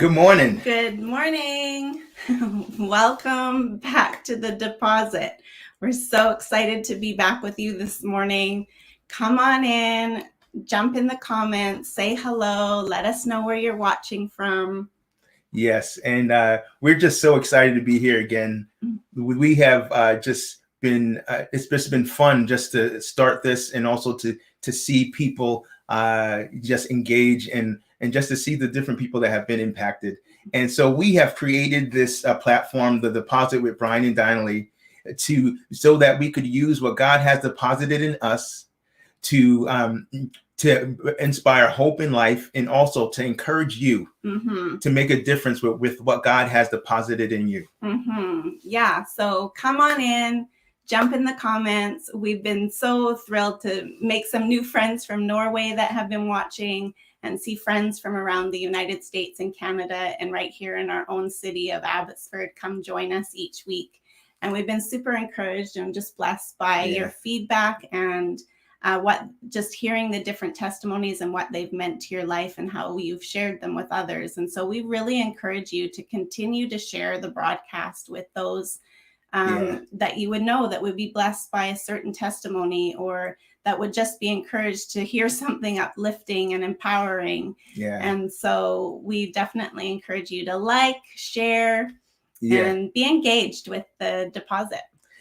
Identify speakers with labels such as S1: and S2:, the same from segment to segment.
S1: Good morning.
S2: Good morning. Welcome back to the deposit. We're so excited to be back with you this morning. Come on in, jump in the comments, say hello, let us know where you're watching from.
S1: Yes, and we're just so excited to be here again. We have just been it's just been fun just to start this, and also to see people just engage and just to see the different people that have been impacted. And so we have created this platform, the Deposit with Brian and Dianalee, so that we could use what God has deposited in us to inspire hope in life, and also to encourage you to make a difference with what God has deposited in you.
S2: Yeah, so come on in, jump in the comments. We've been so thrilled to make some new friends from Norway that have been watching, and see friends from around the United States and Canada, and right here in our own city of Abbotsford come join us each week. And we've been super encouraged and just blessed by your feedback, and what just hearing the different testimonies and what they've meant to your life and how you've shared them with others. And so we really encourage you to continue to share the broadcast with those that you would know that would be blessed by a certain testimony, or that would just be encouraged to hear something uplifting and empowering. And so we definitely encourage you to like, share, and be engaged with the deposit.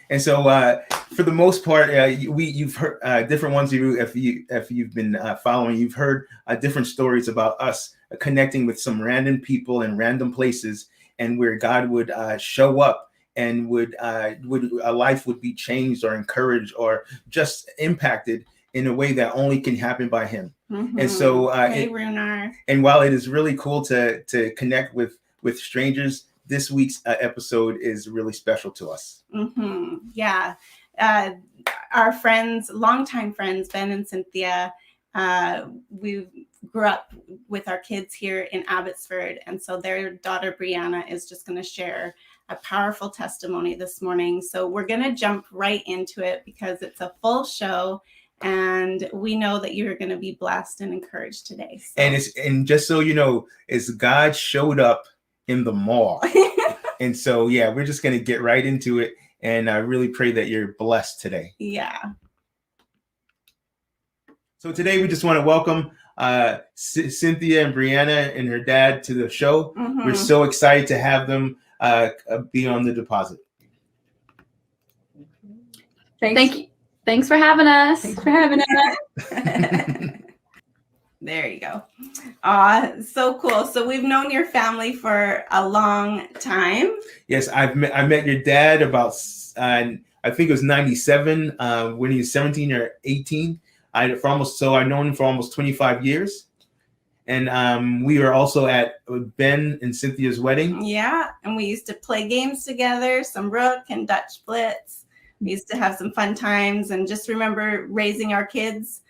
S1: And so, for the most part, you've heard different ones of you. If you've been following, you've heard different stories about us connecting with some random people in random places, and where God would show up, and would a life would be changed or encouraged or just impacted in a way that only can happen by Him. And so, and while it is really cool to connect with strangers, this week's episode is really special to us.
S2: Yeah. Our friends, longtime friends, Ben and Cynthia, we grew up with our kids here in Abbotsford. And so their daughter, Breana, is just going to share a powerful testimony this morning. So we're going to jump right into it because it's a full show. And we know that you're going to be blessed and encouraged today. So.
S1: And just so you know, is God showed up in the mall. And so, yeah, we're just going to get right into it. And I really pray that you're blessed today.
S2: Yeah.
S1: So today we just want to welcome Cynthia and Breana and her dad to the show. We're so excited to have them be on the deposit.
S3: Thank you. Thanks for having us.
S2: There you go. So cool. So we've known your family for a long time.
S1: Yes, I met your dad about I think it was 97 when he was 17 or 18. I've known him for almost 25 years. And we were also at Ben and Cynthia's wedding.
S2: Yeah, and we used to play games together, some rook and Dutch blitz. We used to have some fun times, and just remember raising our kids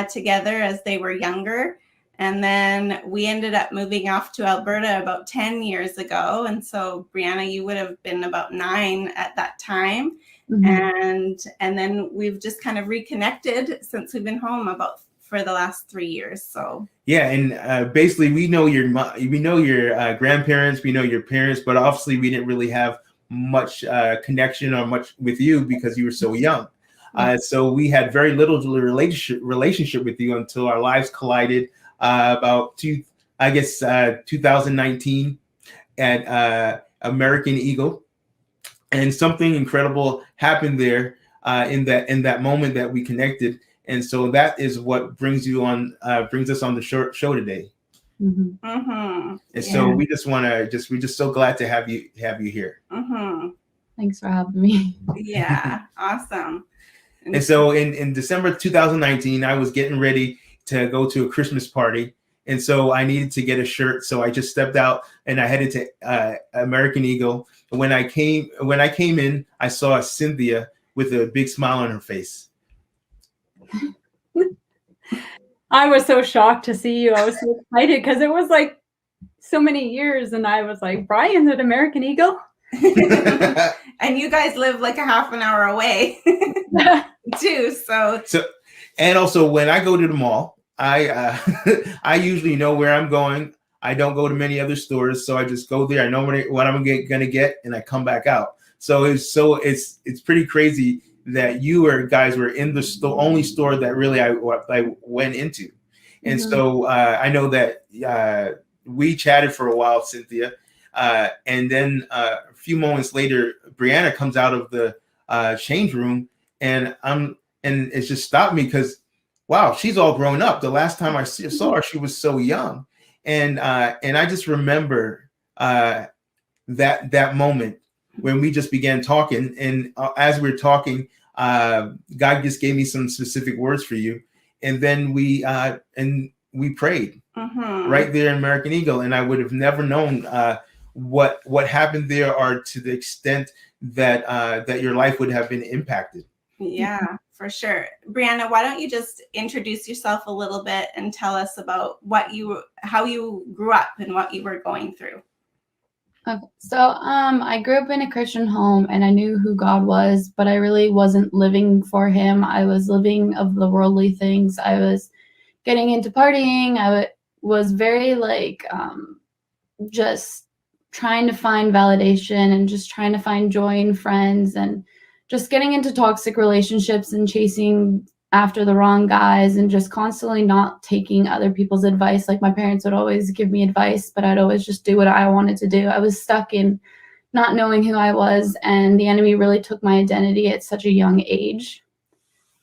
S2: together as they were younger. And then we ended up moving off to Alberta about 10 years ago. And so, Breana, you would have been about 9 at that time. And then we've just kind of reconnected since we've been home for the last 3 years. So
S1: yeah, and basically we know your grandparents, we know your parents, but obviously we didn't really have much connection or much with you because you were so young. So we had very little relationship with you until our lives collided about 2019 at American Eagle, and something incredible happened there in that moment that we connected, and so that is what brings us on the show today. And so we just want to we're just so glad to have you here.
S3: Thanks for having me.
S2: Yeah, awesome.
S1: And so in December 2019, I was getting ready to go to a Christmas party. And so I needed to get a shirt. So I just stepped out and I headed to American Eagle. When I came in, I saw Cynthia with a big smile on her face.
S3: I was so shocked to see you. I was so excited because it was like so many years. And I was like, Brian's at American Eagle?
S2: And you guys live like a half an hour away too. So
S1: and also when I go to the mall, I usually know where I'm going. I don't go to many other stores, so I just go there. I know what I'm gonna get, and I come back out. So it's pretty crazy that guys were in the only store that really I went into. And so I know that we chatted for a while, Cynthia, and then a few moments later, Breana comes out of the change room, and it's just stopped me because, wow, she's all grown up. The last time I saw her, she was so young, and I just remember that moment when we just began talking, and as we were talking, God just gave me some specific words for you, and then we prayed right there in American Eagle, and I would have never known what happened there, or to the extent that your life would have been impacted.
S2: Yeah, for sure. Breana, why don't you just introduce yourself a little bit and tell us about how you grew up and what you were going through.
S4: Okay. So I grew up in a Christian home, and I knew who God was, but I really wasn't living for him. I was living of the worldly things. I was getting into partying. I was very just trying to find validation and just trying to find joy in friends, and just getting into toxic relationships and chasing after the wrong guys, and just constantly not taking other people's advice. Like, my parents would always give me advice, but I'd always just do what I wanted to do. I was stuck in not knowing who I was, and the enemy really took my identity at such a young age.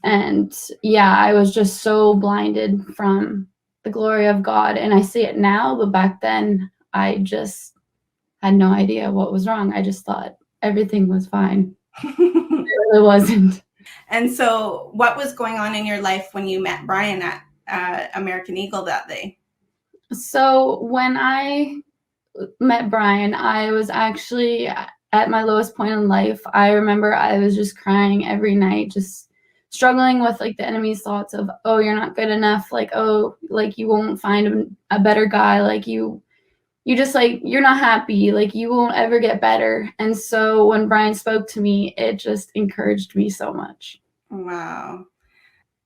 S4: And yeah, I was just so blinded from the glory of God, and I see it now, but back then I just had no idea what was wrong. I just thought everything was fine. It really wasn't.
S2: And so what was going on in your life when you met Brian at American Eagle that day?
S4: So when I met Brian, I was actually at my lowest point in life. I remember I was just crying every night, just struggling with the enemy's thoughts of, oh, you're not good enough. Oh, you won't find a better guy. You just you're not happy. You won't ever get better. And so when Brian spoke to me, it just encouraged me so much.
S2: Wow.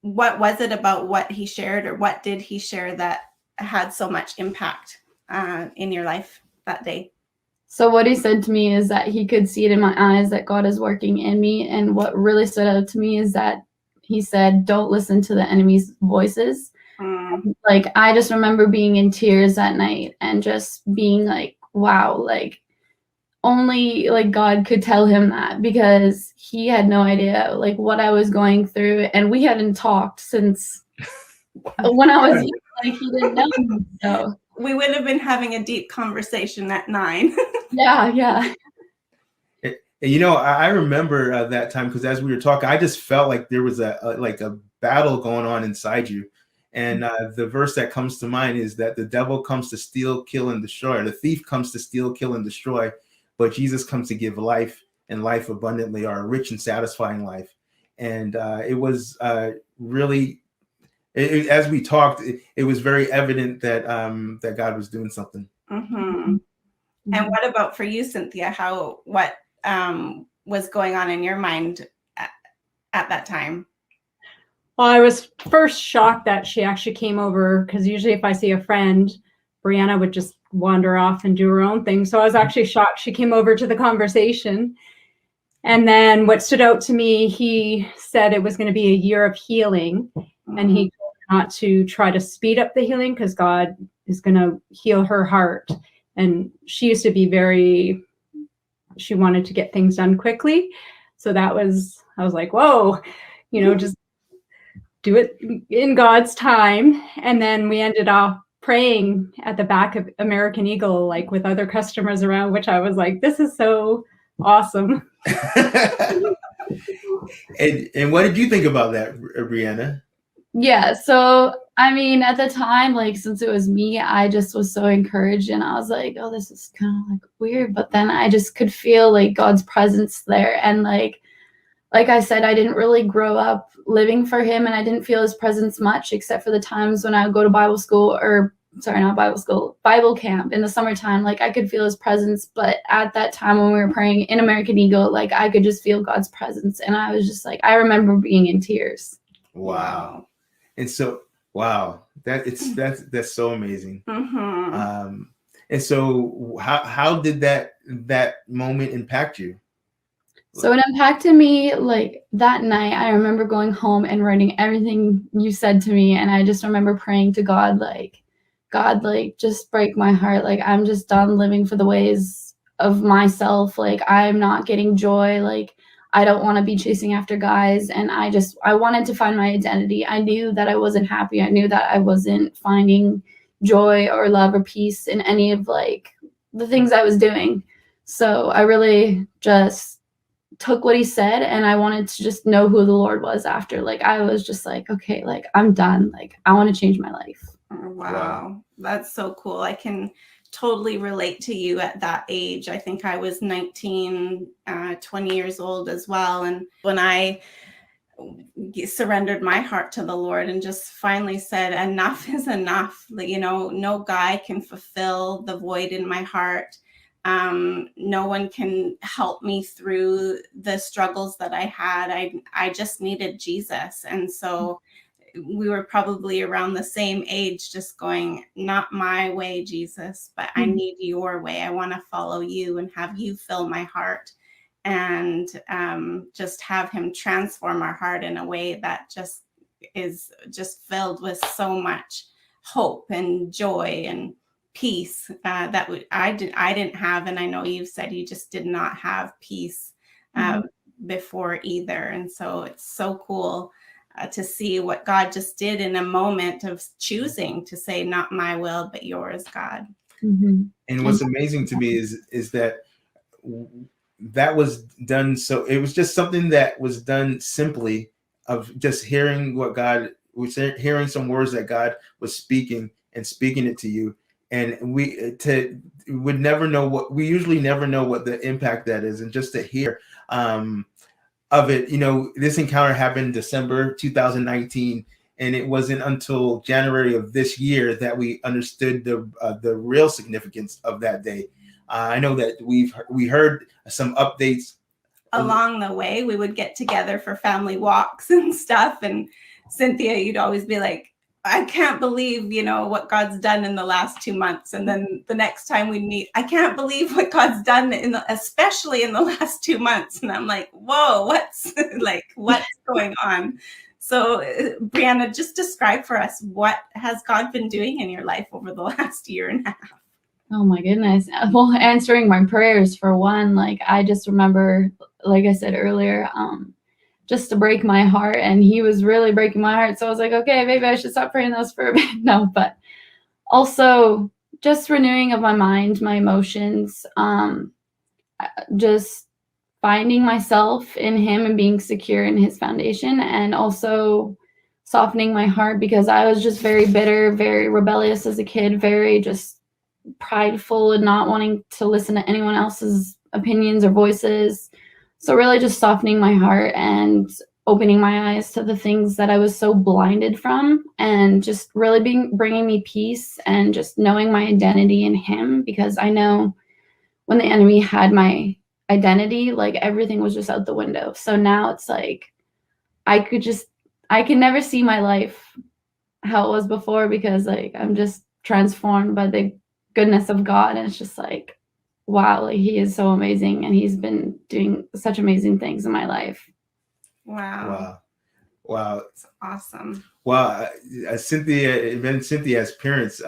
S2: What was it about what he shared, or what did he share that had so much impact in your life that day?
S4: So what he said to me is that he could see it in my eyes that God is working in me. And what really stood out to me is that he said, don't listen to the enemy's voices. I just remember being in tears that night and just being wow, only God could tell him that, because he had no idea what I was going through, and we hadn't talked since when I was young. He didn't know me, so
S2: we would have been having a deep conversation at 9.
S4: yeah.
S1: And I remember that time, because as we were talking, I just felt like there was a battle going on inside you. And the verse that comes to mind is that the devil comes to steal, kill, and destroy. The thief comes to steal, kill, and destroy. But Jesus comes to give life, and life abundantly, or a rich and satisfying life. And it was really, as we talked, it was very evident that that God was doing something.
S2: And what about for you, Cynthia? What was going on in your mind at that time?
S3: Well, I was first shocked that she actually came over, because usually if I see a friend, Breana would just wander off and do her own thing. So I was actually shocked she came over to the conversation. And then what stood out to me, he said it was going to be a year of healing. And he told her not to try to speed up the healing, because God is going to heal her heart. And she used to be she wanted to get things done quickly. So I was like, whoa, just do it in God's time. And then we ended up praying at the back of American Eagle, with other customers around, which I was like, this is so awesome.
S1: And what did you think about that, Breana?
S4: Yeah, so at the time, since it was me, I just was so encouraged, and I was like, oh, this is kind of weird. But then I just could feel God's presence there, and like I said, I didn't really grow up living for him, and I didn't feel his presence much, except for the times when I would go to Bible school, Bible camp in the summertime. I could feel his presence. But at that time when we were praying in American Eagle, I could just feel God's presence. And I was just I remember being in tears.
S1: Wow. And so, wow, that's so amazing. And so how did that moment impact you?
S4: So it impacted me like that night. I remember going home and writing everything you said to me. And I just remember praying to God, like, just break my heart. Like, I'm just done living for the ways of myself. Like, I'm not getting joy. Like, I don't want to be chasing after guys. And I wanted to find my identity. I knew that I wasn't happy. I knew that I wasn't finding joy or love or peace in any of like the things I was doing. So I really just took what he said, and I wanted to just know who the Lord was after. Like, I was just like, okay, like, I'm done. Like, I want to change my life.
S2: Oh, wow. That's so cool. I can totally relate to you at that age. I think I was 19, 20 years old as well. And when I surrendered my heart to the Lord and just finally said, enough is enough. You know, no guy can fulfill the void in my heart. No one can help me through the struggles that I had. I just needed Jesus. And so we were probably around the same age, just going, not my way, Jesus, but I need your way. I want to follow you and have you fill my heart, and just have him transform our heart in a way that just is just filled with so much hope and joy and peace that I didn't have. And I know you said you just did not have peace before either. And so it's so cool to see what God just did in a moment of choosing to say, not my will, but yours, God.
S1: And what's amazing to me is that that was done. So it was just something that was done simply, of just hearing what God was hearing, some words that God was speaking and speaking it to you. And we would never know we usually never know what the impact that is. And just to hear of it, you know, this encounter happened December 2019, and it wasn't until January of this year that we understood the real significance of that day. I know that we heard some updates
S2: along the way. We would get together for family walks and stuff. And Cynthia, you'd always be like, I can't believe, you know, what God's done in the last 2 months. And then the next time we meet, I can't believe what God's done especially in the last 2 months. And I'm like, whoa, what's going on? So Breana, just describe for us, what has God been doing in your life over the last year and a half?
S4: Oh my goodness. Well, answering my prayers for one. Like, I just remember, like I said earlier, just to break my heart, and he was really breaking my heart. So I was like, okay, maybe I should stop praying those for a bit. No, but also just renewing of my mind, my emotions, just finding myself in him and being secure in his foundation, and also softening my heart, because I was just very bitter, very rebellious as a kid, very just prideful and not wanting to listen to anyone else's opinions or voices. So really just softening my heart and opening my eyes to the things that I was so blinded from, and just really bringing me peace and just knowing my identity in him. Because I know when the enemy had my identity, like, everything was just out the window. So now it's like, I can never see my life how it was before, because like, I'm just transformed by the goodness of God. And it's just like, wow, like, he is so amazing, and he's been doing such amazing things in my life.
S2: Wow.
S1: It's
S2: awesome.
S1: Wow. Cynthia's parents,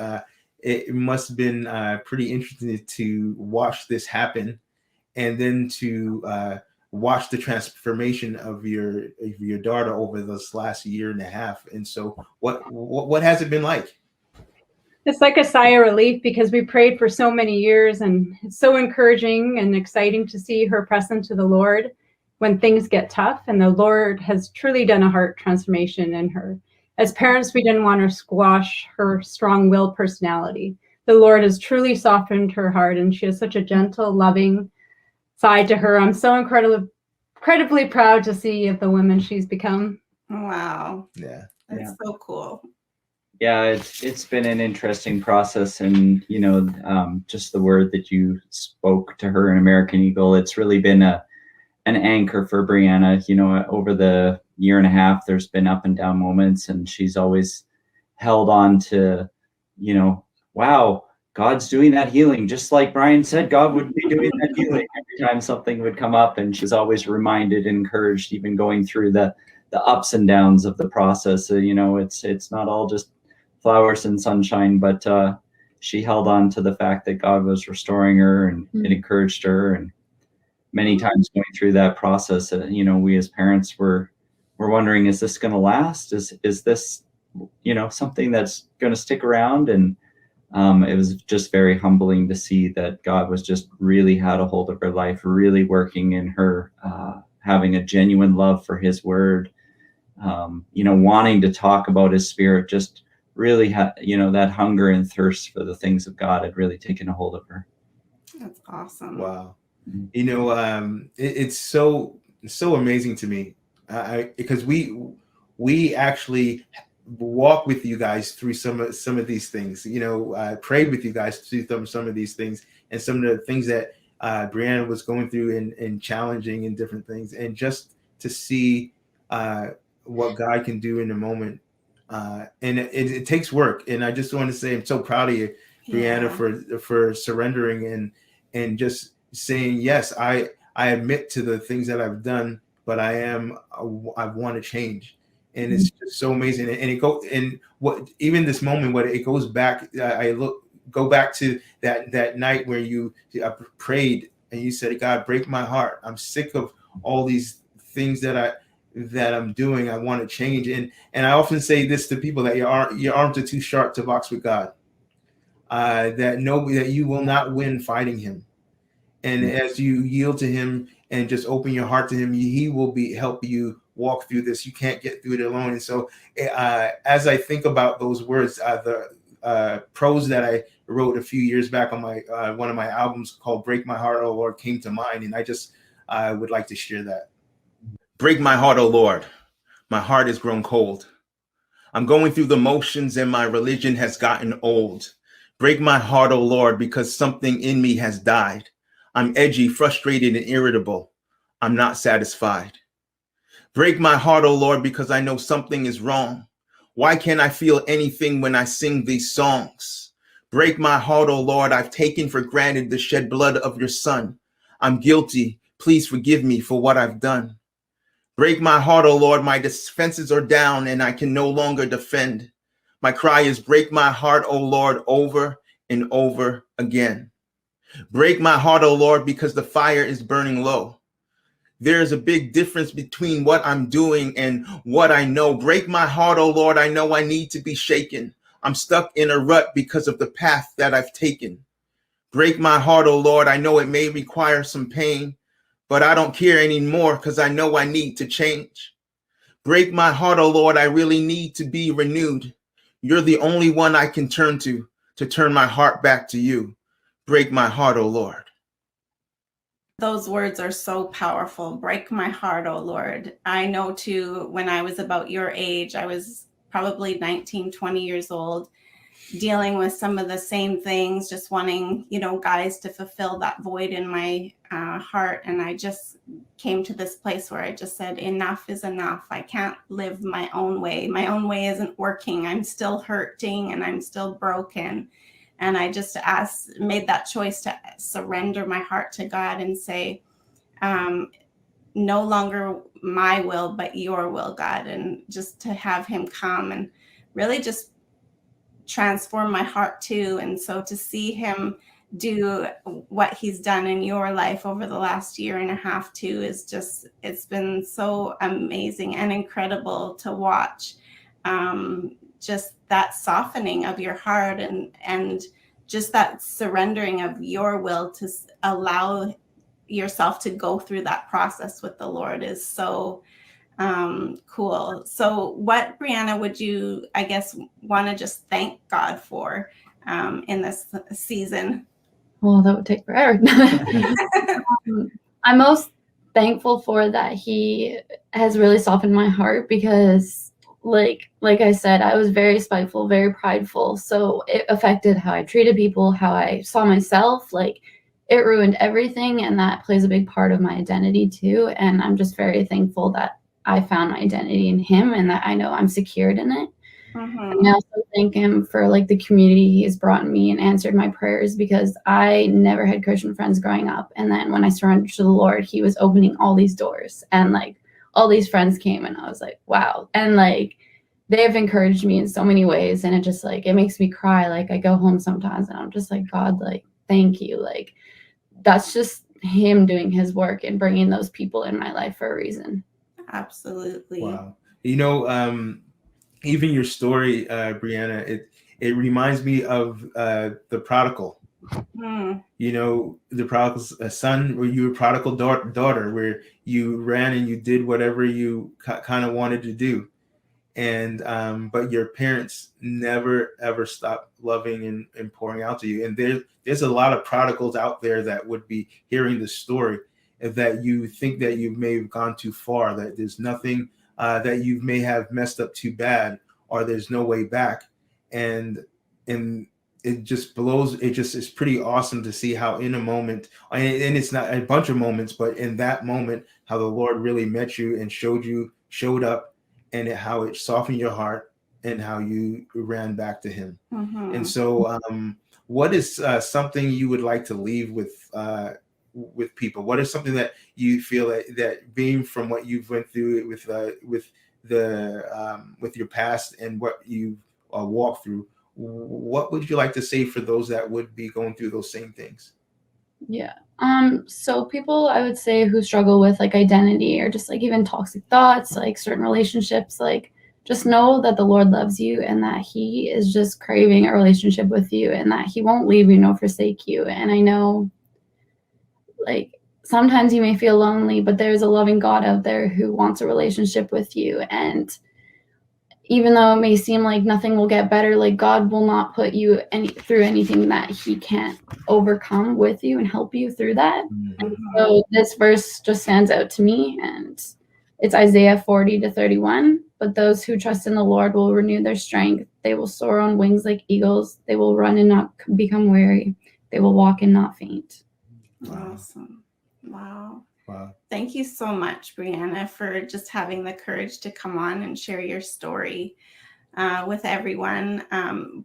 S1: it must have been pretty interesting to watch this happen, and then to watch the transformation of your daughter over this last year and a half. And so what has it been like?
S3: It's like a sigh of relief, because we prayed for so many years, and it's so encouraging and exciting to see her press into the Lord when things get tough. And the Lord has truly done a heart transformation in her. As parents, we didn't want to squash her strong-willed personality. The Lord has truly softened her heart, and she has such a gentle, loving side to her. I'm so incredibly proud to see the woman she's become.
S2: Wow.
S1: Yeah.
S2: That's so cool.
S5: Yeah, it's been an interesting process, and you know, just the word that you spoke to her in American Eagle, it's really been an anchor for Breana. You know, over the year and a half, there's been up and down moments, and she's always held on to, you know, wow, God's doing that healing, just like Brian said God would be doing that healing every time something would come up. And she's always reminded, encouraged, even going through the ups and downs of the process. It's not all just flowers and sunshine, but she held on to the fact that God was restoring her, and it encouraged her. And many times going through that process, we as parents were wondering, is this going to last? Is this, something that's going to stick around? And it was just very humbling to see that God was just really had a hold of her life, really working in her, having a genuine love for his word, wanting to talk about his spirit, just really that hunger and thirst for the things of God had really taken a hold of her.
S2: That's awesome.
S1: Wow. It's so amazing to me, because we actually walk with you guys through some of these things. I prayed with you guys through some of these things, and some of the things that Breana was going through and challenging and different things, and just to see what God can do in a moment. And it takes work. And I just want to say I'm so proud of you, Breana, for surrendering and just saying, yes, I admit to the things that I've done, but I want to change. And it's just so amazing. And even this moment, what it goes back, go back to that night where you prayed and you said, God, break my heart. I'm sick of all these things that I'm doing. I want to change. And I often say this to people, that your arms are too sharp to box with God. That you will not win fighting him. And as you yield to him and just open your heart to him, he will help you walk through this. You can't get through it alone. And so as I think about those words, the prose that I wrote a few years back on my one of my albums called Break My Heart, O Lord, came to mind. And I would like to share that. Break my heart, O Lord. My heart has grown cold. I'm going through the motions and my religion has gotten old. Break my heart, O Lord, because something in me has died. I'm edgy, frustrated, and irritable. I'm not satisfied. Break my heart, O Lord, because I know something is wrong. Why can't I feel anything when I sing these songs? Break my heart, O Lord, I've taken for granted the shed blood of your son. I'm guilty. Please forgive me for what I've done. Break my heart, O Lord, my defenses are down and I can no longer defend. My cry is break my heart, O Lord, over and over again. Break my heart, O Lord, because the fire is burning low. There is a big difference between what I'm doing and what I know. Break my heart, O Lord, I know I need to be shaken. I'm stuck in a rut because of the path that I've taken. Break my heart, O Lord, I know it may require some pain, but I don't care anymore because I know I need to change. Break my heart, O Lord, I really need to be renewed. You're the only one I can turn to turn my heart back to you. Break my heart, O Lord.
S2: Those words are so powerful. Break my heart, oh Lord. I know too, when I was about your age, I was probably 19, 20 years old, dealing with some of the same things, just wanting, guys to fulfill that void in my heart. And I just came to this place where I just said, enough is enough. I can't live my own way. My own way isn't working. I'm still hurting and I'm still broken. And I just made that choice to surrender my heart to God and say, no longer my will, but your will, God. And just to have him come and really just transform my heart too. And so to see him do what he's done in your life over the last year and a half too is just, it's been so amazing and incredible to watch. Just that softening of your heart and just that surrendering of your will to allow yourself to go through that process with the Lord is so cool. So what, Breana, would you, I guess, want to just thank God for in this season?
S4: Well, that would take forever. I'm most thankful for that he has really softened my heart because like I said, I was very spiteful, very prideful. So it affected how I treated people, how I saw myself. Like it ruined everything. And that plays a big part of my identity too. And I'm just very thankful that I found my identity in him and that I know I'm secured in it.
S2: Mhm.
S4: I also thank him for like the community he has brought me and answered my prayers, because I never had Christian friends growing up. And then when I surrendered to the Lord, he was opening all these doors, and like all these friends came, and I was like, wow. And like they have encouraged me in so many ways, and it just like it makes me cry. Like I go home sometimes and I'm just like, God, like thank you. Like that's just him doing his work and bringing those people in my life for a reason.
S2: Absolutely.
S1: Wow. Even your story, Breana, it reminds me of the prodigal.
S2: Mm.
S1: The prodigal son, where you were prodigal daughter, where you ran and you did whatever you kind of wanted to do, and but your parents never ever stopped loving and pouring out to you. And there's a lot of prodigals out there that would be hearing this story, that you think that you may have gone too far, that there's nothing, that you may have messed up too bad, or there's no way back. And it just blows. It just is pretty awesome to see how in a moment, and it's not a bunch of moments, but in that moment, how the Lord really met you and showed up, and how it softened your heart, and how you ran back to him.
S2: Mhm.
S1: And so, what is something you would like to leave with people? What is something that you feel that being from what you've went through with your past and what you walked through, what would you like to say for those that would be going through those same things?
S4: Yeah. So people, I would say, who struggle with like identity or just like even toxic thoughts, like certain relationships, like just know that the Lord loves you and that he is just craving a relationship with you and that he won't leave you nor forsake you. And I know like sometimes you may feel lonely, but there's a loving God out there who wants a relationship with you. And even though it may seem like nothing will get better, like God will not put you through anything that he can't overcome with you and help you through that. And so this verse just stands out to me, and it's Isaiah 40-31. But those who trust in the Lord will renew their strength. They will soar on wings like eagles. They will run and not become weary. They will walk and not faint.
S2: Awesome. Wow.
S1: Wow.
S2: Thank you so much, Breana, for just having the courage to come on and share your story with everyone.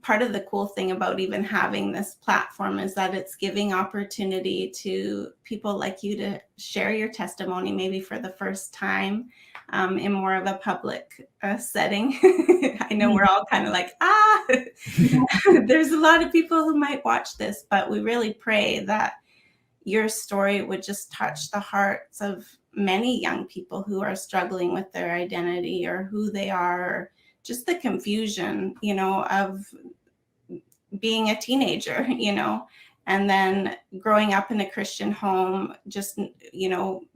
S2: Part of the cool thing about even having this platform is that it's giving opportunity to people like you to share your testimony, maybe for the first time, in more of a public setting. I know we're all kind of like, there's a lot of people who might watch this, but we really pray that your story would just touch the hearts of many young people who are struggling with their identity or who they are, or just the confusion, of being a teenager, and then growing up in a Christian home, just,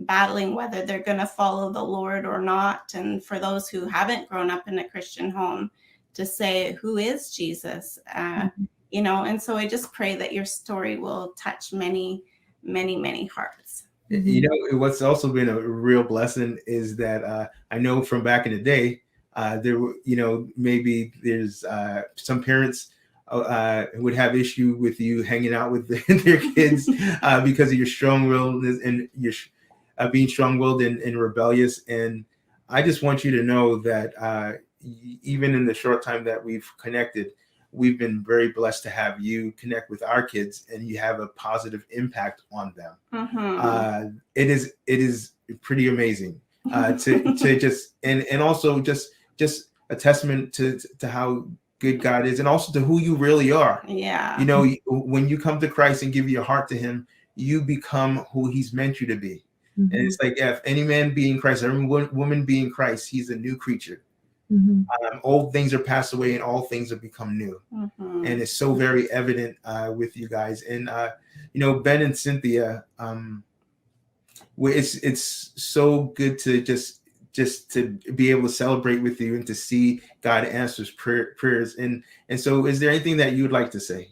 S2: battling whether they're going to follow the Lord or not. And for those who haven't grown up in a Christian home, to say, who is Jesus? And so I just pray that your story will touch many, many hearts.
S1: What's also been a real blessing is that I know from back in the day, there were, maybe there's some parents would have issue with you hanging out with their kids because of your strong-willed and your being strong-willed and rebellious. And I just want you to know that even in the short time that we've connected, we've been very blessed to have you connect with our kids, and you have a positive impact on them.
S2: Mm-hmm.
S1: It is pretty amazing to just and also just a testament to how good God is, and also to who you really are.
S2: Yeah.
S1: When you come to Christ and give your heart to him, you become who he's meant you to be. And it's like, if any man be in Christ, every woman be in Christ, he's a new creature. Old things are passed away and all things have become new. And it's so very evident with you guys. And Ben and Cynthia, it's so good to just to be able to celebrate with you and to see God answers prayers. And so is there anything that you would like to say?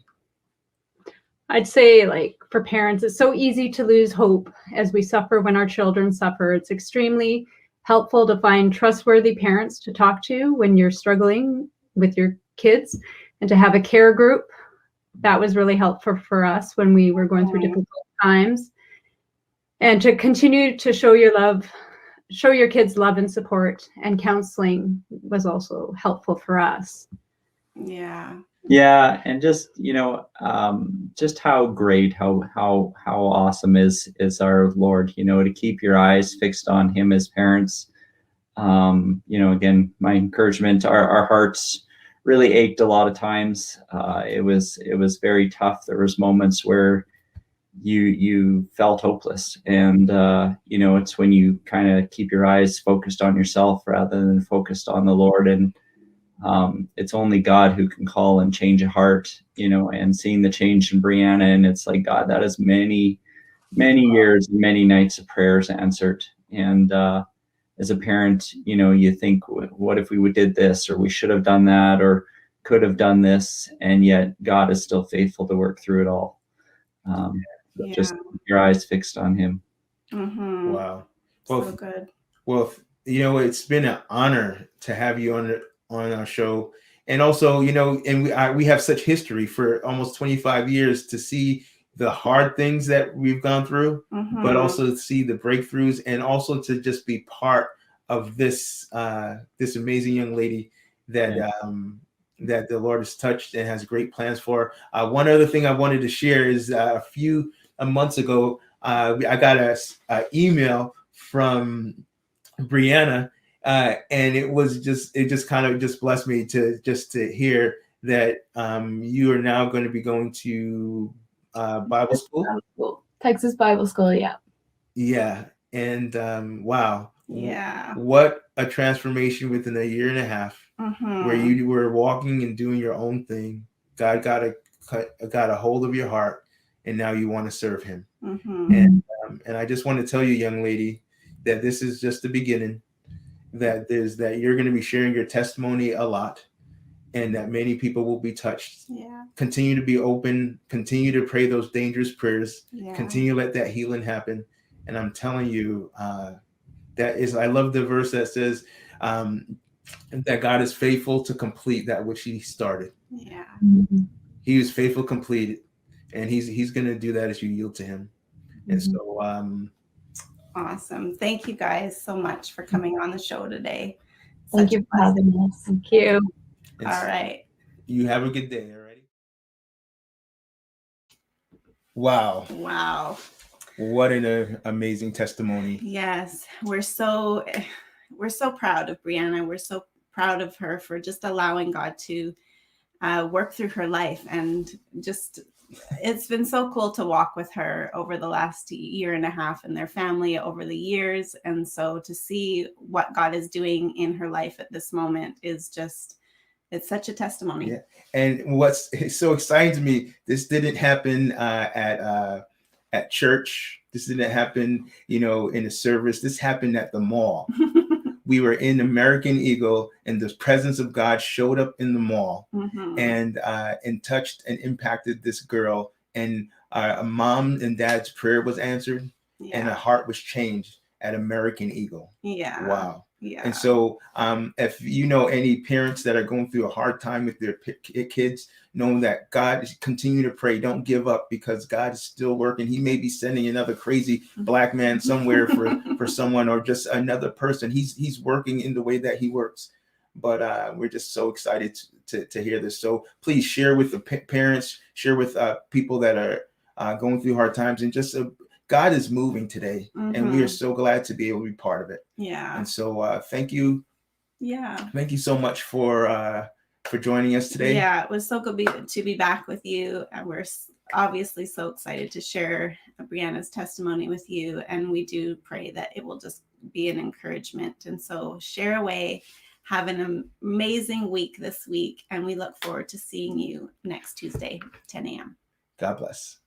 S3: I'd say, like, for parents, it's so easy to lose hope as we suffer when our children suffer. It's extremely helpful to find trustworthy parents to talk to when you're struggling with your kids, and to have a care group. That was really helpful for us when we were going through difficult times. And to continue to show your love show your kids love and support, and counseling was also helpful for us.
S2: Yeah.
S5: Yeah, and just just how great, how awesome is our Lord. To keep your eyes fixed on Him as parents. Again, my encouragement. Our hearts really ached a lot of times. It was very tough. There was moments where you felt hopeless, and it's when you kind of keep your eyes focused on yourself rather than focused on the Lord. And it's only God who can call and change a heart, and seeing the change in Breana, and it's like, God, that is many years, many nights of prayers answered. And as a parent, you think, what if we did this, or we should have done that, or could have done this, and yet God is still faithful to work through it all. Just keep your eyes fixed on Him.
S2: Mm-hmm.
S1: Wow. Well,
S2: So good.
S1: Well, it's been an honor to have you on our show, and also, and we have such history for almost 25 years to see the hard things that we've gone through,
S2: Mm-hmm.
S1: but also to see the breakthroughs, and also to just be part of this this amazing young lady that that the Lord has touched and has great plans for. One other thing I wanted to share is a few months ago, I got a email from Breana, and it just kind of just blessed me to hear that you are now going to be going to Bible school.
S4: Texas Bible School, yeah.
S1: Yeah, and wow,
S2: Yeah.
S1: what a transformation within a year and a half,
S2: Mm-hmm.
S1: where you were walking and doing your own thing. God got a hold of your heart, and now you want to serve Him.
S2: Mm-hmm.
S1: And I just want to tell you, young lady, that this is just the beginning. That you're going to be sharing your testimony a lot, and that many people will be touched.
S2: Yeah.
S1: Continue to be open. Continue to pray those dangerous prayers.
S2: Yeah.
S1: Continue to let that healing happen. And I'm telling you, I love the verse that says that God is faithful to complete that which He started.
S2: Yeah.
S1: He is faithful, complete, and He's going to do that as you yield to Him. And so,
S2: awesome. Thank you guys so much for coming on the show today.
S4: Thank you for having us.
S3: Thank you.
S2: All right.
S1: You have a good day. All right. Wow.
S2: Wow.
S1: What an amazing testimony.
S2: Yes. We're so proud of Breana. We're so proud of her for just allowing God to work through her life, and just it's been so cool to walk with her over the last year and a half, and their family over the years. And so to see what God is doing in her life at this moment is just, it's such a testimony.
S1: Yeah. And what's so exciting to me, this didn't happen at church. This didn't happen, in a service. This happened at the mall. We were in American Eagle, and the presence of God showed up in the mall,
S2: Mm-hmm.
S1: and touched and impacted this girl. And a mom and dad's prayer was answered, and a heart was changed at American Eagle.
S2: Yeah.
S1: Wow.
S2: Yeah.
S1: And so if you know any parents that are going through a hard time with their kids, knowing that God is, continue to pray, don't give up, because God is still working. He may be sending another crazy black man somewhere for someone, or just another person. He's working in the way that He works. But we're just so excited to hear this. So please share with the parents, share with people that are going through hard times, and just God is moving today, and we are so glad to be able to be part of it.
S2: Yeah.
S1: And so thank you.
S2: Yeah.
S1: Thank you so much for joining us today.
S2: Yeah, it was so good to be back with you. And we're obviously so excited to share Breana's testimony with you. And we do pray that it will just be an encouragement. And so share away. Have an amazing week this week. And we look forward to seeing you next Tuesday, 10 a.m.
S1: God bless.